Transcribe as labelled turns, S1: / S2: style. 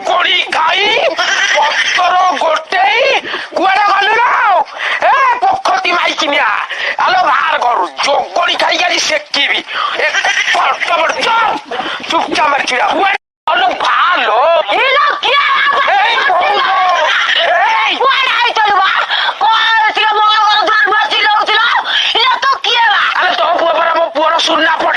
S1: କୋଡ଼ି ଖାଇ ପତର ଗୋଟେଇ କୁଆଡେ ଗଲୁ ନା ଏ ପୋଖତି ମାଇକିନିଆ ଆଲୋ ବାହାର କରୁ ଯୋଗଡି ଖାଇକି ଆଜି ସେକିବି ଚୁପଚାପ ମାରିଛିଡ଼ା ଆଲୋ ଭାଲୋ ତୋ ପୁଅ ପରା ମୋ ପୁଅର ସୁନା ପଡେ